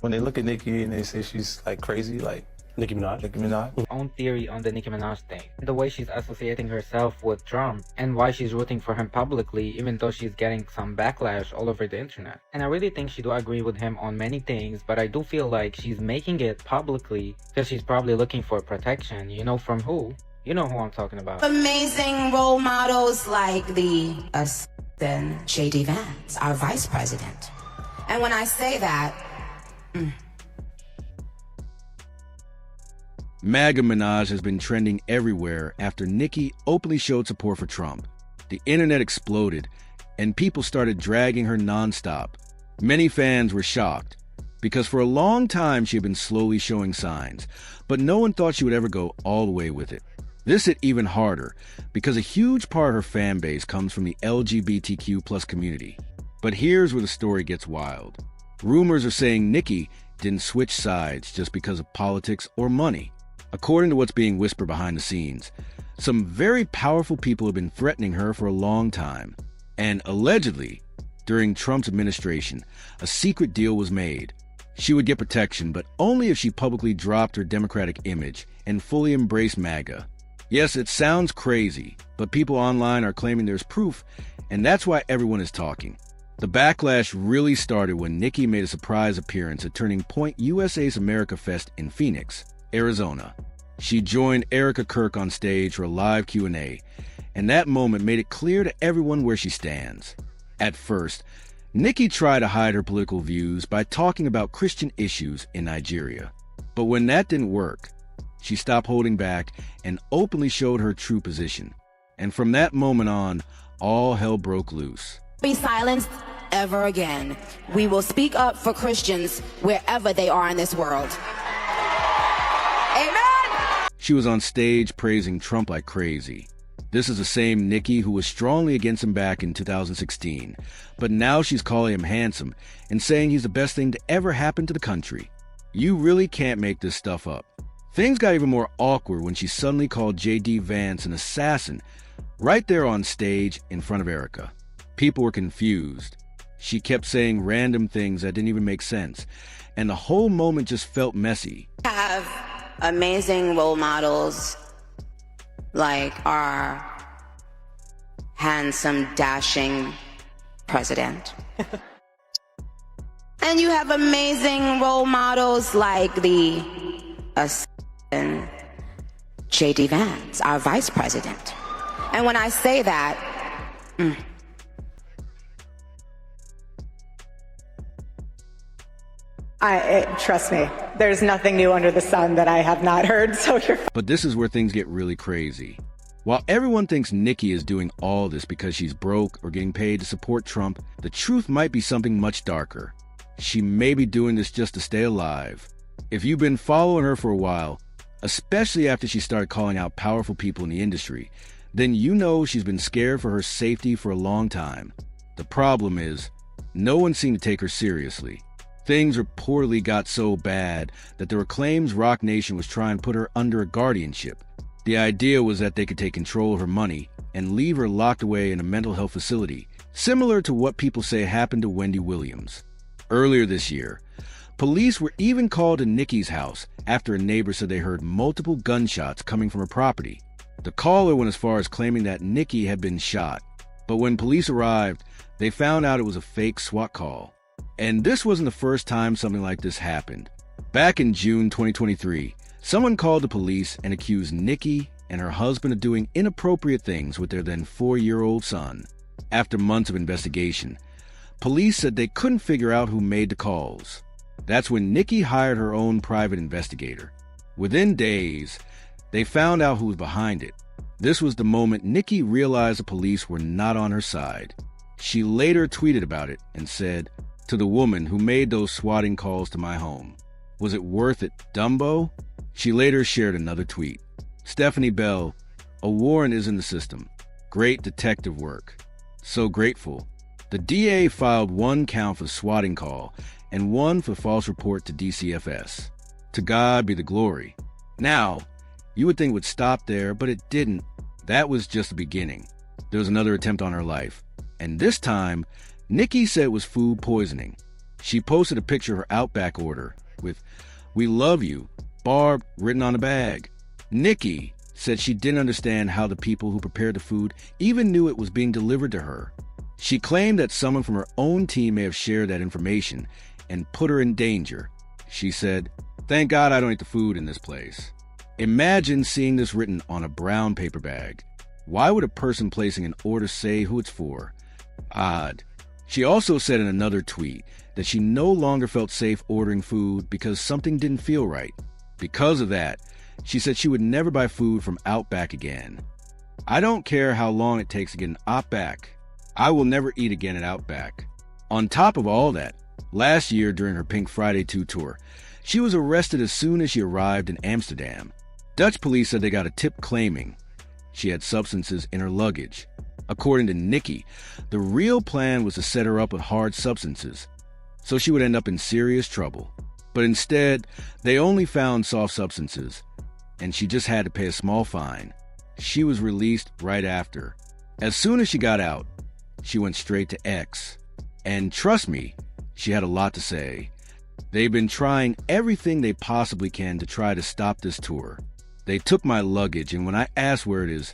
When they look at Nicki and they say she's like crazy, like Nicki Minaj. Nicki Minaj. Own theory on the Nicki Minaj thing, the way she's associating herself with Trump, and why she's rooting for him publicly even though she's getting some backlash all over the internet. And I really think she do agree with him on many things, but I do feel like she's making it publicly because she's probably looking for protection. You know from who? You know who I'm talking about. Amazing role models like the then J.D. Vance, our vice president. And when I say that, MAGA Minaj has been trending everywhere after Nicki openly showed support for Trump. The internet exploded, and people started dragging her nonstop. Many fans were shocked, because for a long time she had been slowly showing signs, but no one thought she would ever go all the way with it. This hit even harder, because a huge part of her fan base comes from the LGBTQ+ community. But here's where the story gets wild. Rumors are saying Nicki didn't switch sides just because of politics or money. According to what's being whispered behind the scenes, some very powerful people have been threatening her for a long time. And allegedly, during Trump's administration, a secret deal was made. She would get protection, but only if she publicly dropped her Democratic image and fully embraced MAGA. Yes, it sounds crazy, but people online are claiming there's proof, and that's why everyone is talking. The backlash really started when Nicki made a surprise appearance at Turning Point USA's America Fest in Phoenix, Arizona. She joined Erica Kirk on stage for a live Q&A, and that moment made it clear to everyone where she stands. At first, Nicki tried to hide her political views by talking about Christian issues in Nigeria. But when that didn't work, she stopped holding back and openly showed her true position. And from that moment on, all hell broke loose. be silenced ever again. We will speak up for Christians wherever they are in this world. Amen. She was on stage praising Trump like crazy. This is the same Nicki who was strongly against him back in 2016, but now she's calling him handsome and saying he's the best thing to ever happen to the country. You really can't make this stuff up. Things got even more awkward when she suddenly called J.D. Vance an assassin right there on stage in front of Erica. People were confused. She kept saying random things that didn't even make sense, and the whole moment just felt messy. Have amazing role models like our handsome, dashing president. And you have amazing role models like the J.D. Vance, our vice president. And when I say that, trust me, there's nothing new under the sun that I have not heard, so you're fine. But this is where things get really crazy. While everyone thinks Nicki is doing all this because she's broke or getting paid to support Trump, the truth might be something much darker. She may be doing this just to stay alive. If you've been following her for a while, especially after she started calling out powerful people in the industry, then you know she's been scared for her safety for a long time. The problem is, no one seemed to take her seriously. Things reportedly got so bad that there were claims Roc Nation was trying to put her under a guardianship. The idea was that they could take control of her money and leave her locked away in a mental health facility, similar to what people say happened to Wendy Williams. Earlier this year, police were even called to Nicki's house after a neighbor said they heard multiple gunshots coming from her property. The caller went as far as claiming that Nicki had been shot, but when police arrived, they found out it was a fake SWAT call. And this wasn't the first time something like this happened. Back in June 2023, someone called the police and accused Nicki and her husband of doing inappropriate things with their then 4-year-old son. After months of investigation, police said they couldn't figure out who made the calls. That's when Nicki hired her own private investigator. Within days, they found out who was behind it. This was the moment Nicki realized the police were not on her side. She later tweeted about it and said, "To the woman who made those swatting calls to my home, was it worth it, Dumbo?" She later shared another tweet. "Stephanie Bell, a warrant is in the system. Great detective work. So grateful." The DA filed 1 count for swatting call and 1 for false report to DCFS. To God be the glory. Now, you would think it would stop there, but it didn't. That was just the beginning. There was another attempt on her life. And this time, Nicki said it was food poisoning. She posted a picture of her Outback order with, "We love you," Barb written on the bag. Nicki said she didn't understand how the people who prepared the food even knew it was being delivered to her. She claimed that someone from her own team may have shared that information and put her in danger. She said, "Thank God I don't eat the food in this place." Imagine seeing this written on a brown paper bag. Why would a person placing an order say who it's for? Odd. She also said in another tweet that she no longer felt safe ordering food because something didn't feel right. Because of that, she said she would never buy food from Outback again. "I don't care how long it takes to get an Outback. I will never eat again at Outback." On top of all that, last year during her Pink Friday 2 tour, she was arrested as soon as she arrived in Amsterdam. Dutch police said they got a tip claiming she had substances in her luggage. According to Nicki, the real plan was to set her up with hard substances, so she would end up in serious trouble. But instead, they only found soft substances, and she just had to pay a small fine. She was released right after. As soon as she got out, she went straight to X. And trust me, she had a lot to say. "They've been trying everything they possibly can to try to stop this tour. They took my luggage, and when I asked where it is,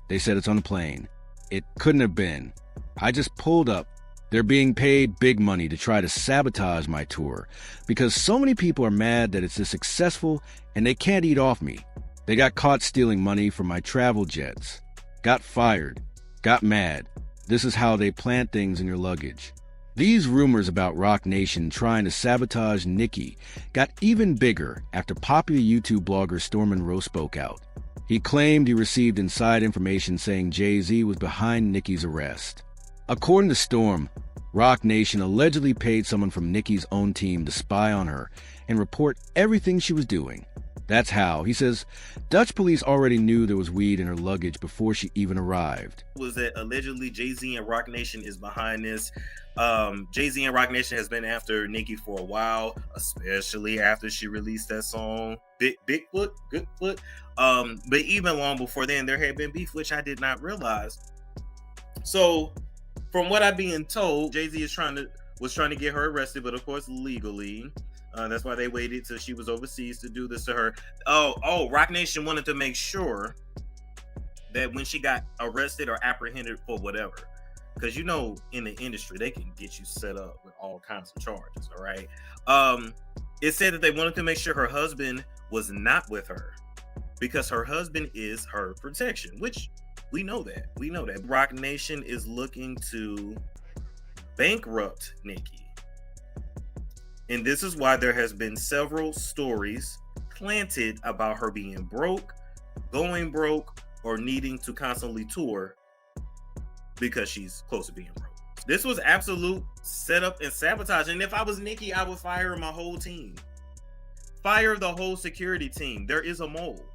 they said it's on the plane. It couldn't have been. I just pulled up. They're being paid big money to try to sabotage my tour because so many people are mad that it's this successful and they can't eat off me. They got caught stealing money from my travel jets. Got fired. Got mad. This is how they plant things in your luggage." These rumors about Roc Nation trying to sabotage Nicki got even bigger after popular YouTube blogger Storm Monroe spoke out. He claimed he received inside information saying Jay-Z was behind Nicki's arrest. According to Storm, Roc Nation allegedly paid someone from Nicki's own team to spy on her and report everything she was doing. That's how, he says, Dutch police already knew there was weed in her luggage before she even arrived. Was that allegedly Jay-Z and Roc Nation is behind this. Jay-Z and Roc Nation has been after Nicki for a while, especially after she released that song, Bigfoot, Goodfoot. But even long before then, there had been beef, which I did not realize. So, from what I'm being told, Jay-Z was trying to get her arrested, but of course legally. That's why they waited till she was overseas to do this to her. Roc Nation wanted to make sure that when she got arrested or apprehended for whatever, because you know in the industry they can get you set up with all kinds of charges. All right. It said that they wanted to make sure her husband was not with her because her husband is her protection, which we know that. Roc Nation is looking to bankrupt Nicki. And this is why there has been several stories planted about her being broke, going broke, or needing to constantly tour because she's close to being broke. This was absolute setup and sabotage. And if I was Nicki, I would fire my whole team. Fire the whole security team. There is a mole.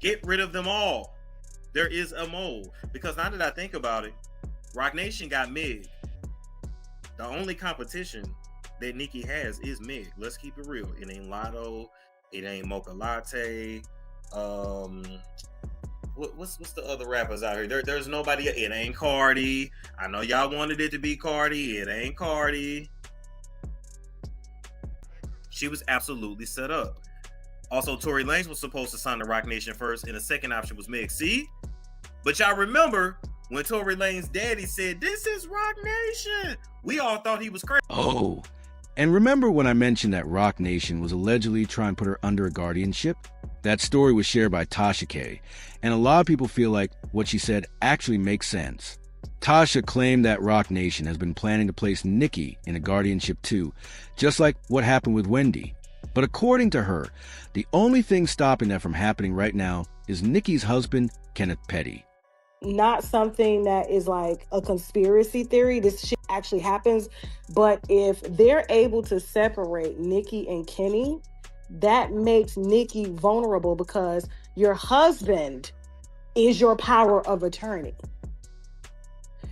Get rid of them all. There is a mole. Because now that I think about it, Roc Nation got Meg. The only competition that Nicki has is Meg. Let's keep it real. It ain't Lotto. It ain't Mocha Latte. What's the other rappers out here? There's nobody. It ain't Cardi. I know y'all wanted it to be Cardi. It ain't Cardi. She was absolutely set up. Also, Tory Lanez was supposed to sign the Roc Nation first, and the second option was Meg. See? But y'all remember when Tory Lanez daddy said, "This is Roc Nation," we all thought he was crazy. Oh, and remember when I mentioned that Roc Nation was allegedly trying to put her under a guardianship? That story was shared by Tasha K, and a lot of people feel like what she said actually makes sense. Tasha claimed that Roc Nation has been planning to place Nicki in a guardianship too, just like what happened with Wendy. But according to her, the only thing stopping that from happening right now is Nicki's husband, Kenneth Petty. Not something that is like a conspiracy theory. This shit actually happens. But if they're able to separate Nicki and Kenny, that makes Nicki vulnerable because your husband is your power of attorney.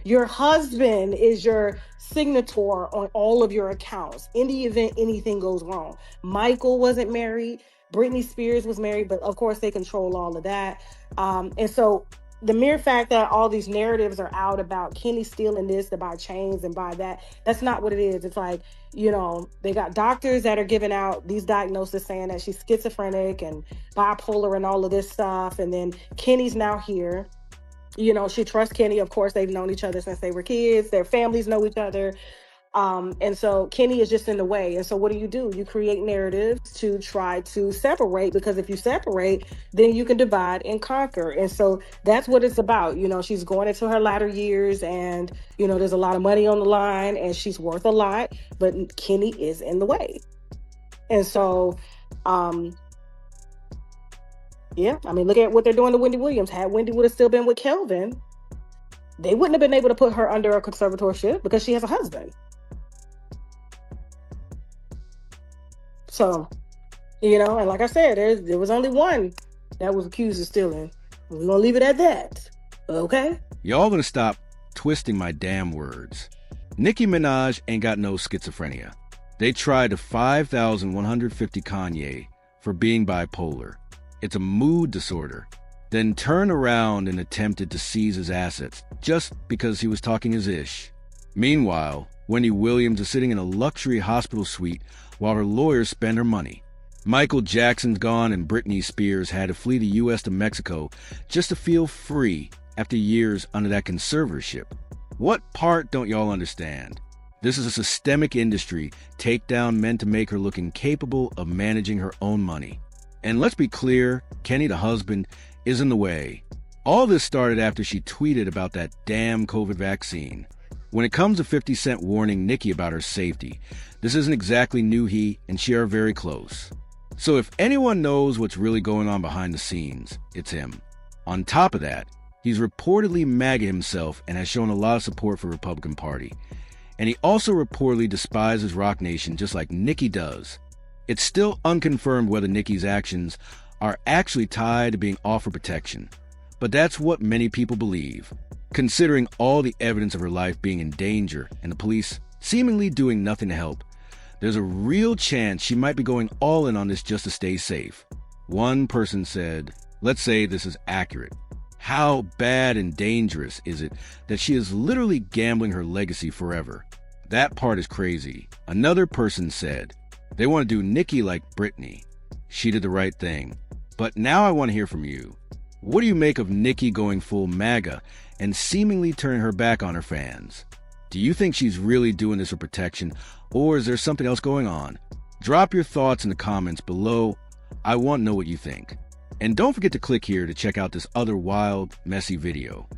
Your husband is your signator on all of your accounts in the event anything goes wrong. Michael wasn't married. Britney Spears was married, but of course they control all of that. And so the mere fact that all these narratives are out about Kenny stealing this to buy chains and buy that, that's not what it is. It's like, they got doctors that are giving out these diagnoses saying that she's schizophrenic and bipolar and all of this stuff. And then Kenny's now here. She trusts Kenny. Of course, they've known each other since they were kids. Their families know each other. And so Kenny is just in the way. And so what do? You create narratives to try to separate, because if you separate, then you can divide and conquer. And so that's what it's about. She's going into her latter years and, there's a lot of money on the line and she's worth a lot, but Kenny is in the way. And so, yeah, I mean, look at what they're doing to Wendy Williams. Had Wendy would have still been with Kelvin, they wouldn't have been able to put her under a conservatorship because she has a husband. So, and like I said, there was only one that was accused of stealing. We're going to leave it at that. Okay? Y'all gonna stop twisting my damn words. Nicki Minaj ain't got no schizophrenia. They tried to 5,150 Kanye for being bipolar. It's a mood disorder. Then turned around and attempted to seize his assets just because he was talking his ish. Meanwhile, Wendy Williams is sitting in a luxury hospital suite while her lawyers spend her money. Michael Jackson's gone and Britney Spears had to flee the U.S. to Mexico just to feel free after years under that conservatorship. What part don't y'all understand? This is a systemic industry takedown meant to make her look incapable of managing her own money. And let's be clear, Kenny the husband is in the way. All this started after she tweeted about that damn COVID vaccine. When it comes to 50 Cent warning Nicki about her safety, this isn't exactly new. He and she are very close. So if anyone knows what's really going on behind the scenes, it's him. On top of that, he's reportedly MAGA himself and has shown a lot of support for the Republican Party. And he also reportedly despises Roc Nation just like Nicki does. It's still unconfirmed whether Nicki's actions are actually tied to being offered protection. But that's what many people believe, considering all the evidence of her life being in danger and the police seemingly doing nothing to help. There's a real chance she might be going all in on this just to stay safe. One person said, let's say this is accurate. How bad and dangerous is it that she is literally gambling her legacy forever? That part is crazy. Another person said, they want to do Nicki like Britney. She did the right thing. But now I want to hear from you. What do you make of Nicki going full MAGA and seemingly turning her back on her fans? Do you think she's really doing this for protection, or is there something else going on? Drop your thoughts in the comments below. I want to know what you think. And don't forget to click here to check out this other wild, messy video.